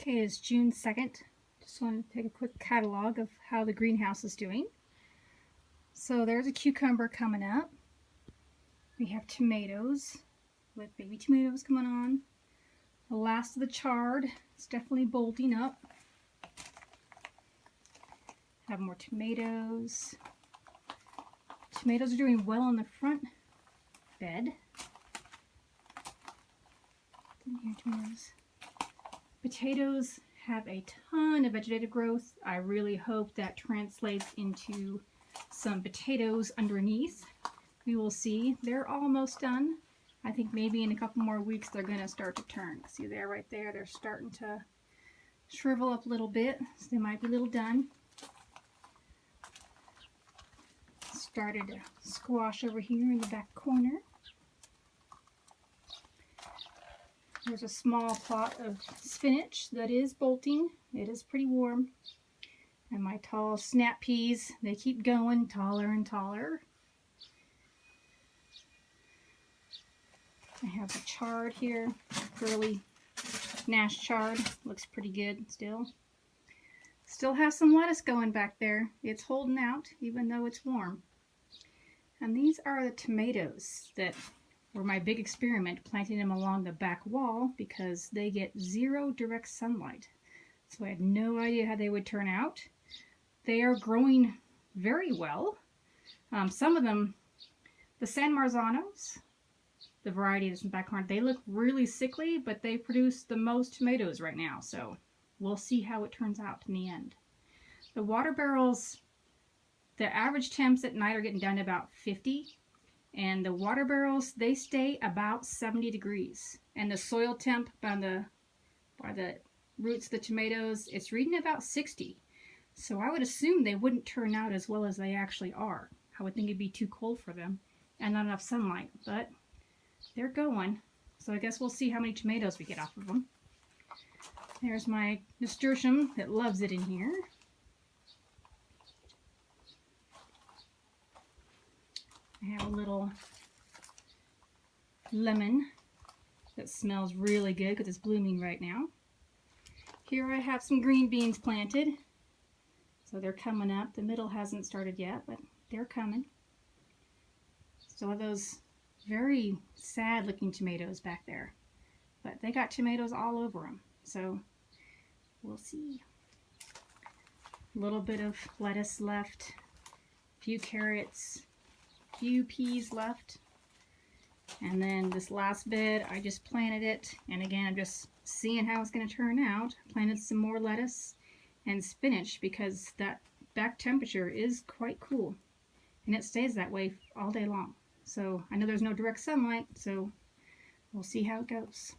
Okay, it's June 2nd. Just want to take a quick catalog of how the greenhouse is doing. So there's a cucumber coming up. We have tomatoes with baby tomatoes coming on. The last of the chard is definitely bolting up. Have more tomatoes. Tomatoes are doing well on the front bed. Here, tomatoes. Potatoes have a ton of vegetative growth. I really hope that translates into some potatoes underneath. We will see. They're almost done. I think maybe in a couple more weeks they're going to start to turn. See there, right there, they're starting to shrivel up a little bit, so they might be a little done. Started a squash over here in the back corner. There's a small plot of spinach that is bolting. It is pretty warm. And my tall snap peas, they keep going taller and taller. I have the chard here, Curly Nash chard. Looks pretty good still. Still has some lettuce going back there. It's holding out even though it's warm. And these are the tomatoes that were my big experiment, planting them along the back wall because they get zero direct sunlight. So I had no idea how they would turn out. They are growing very well. Some of them, the San Marzanos, the variety that's in the back corner, they look really sickly, but they produce the most tomatoes right now. So we'll see how it turns out in the end. The water barrels, the average temps at night are getting down to about 50. And the water barrels, they stay about 70 degrees. And the soil temp by the roots of the tomatoes, it's reading about 60. So I would assume they wouldn't turn out as well as they actually are. I would think it'd be too cold for them and not enough sunlight, but they're going. So I guess we'll see how many tomatoes we get off of them. There's my nasturtium that loves it in here. I have a little lemon that smells really good because it's blooming right now. Here I have some green beans planted. So they're coming up. The middle hasn't started yet, but they're coming. Still have those very sad looking tomatoes back there. But they got tomatoes all over them. So we'll see. A little bit of lettuce left. A few carrots. Few peas left, and then this last bed I just planted it, and again I'm just seeing how it's going to turn out. Planted some more lettuce and spinach because that back temperature is quite cool and it stays that way all day long. So I know there's no direct sunlight, so we'll see how it goes.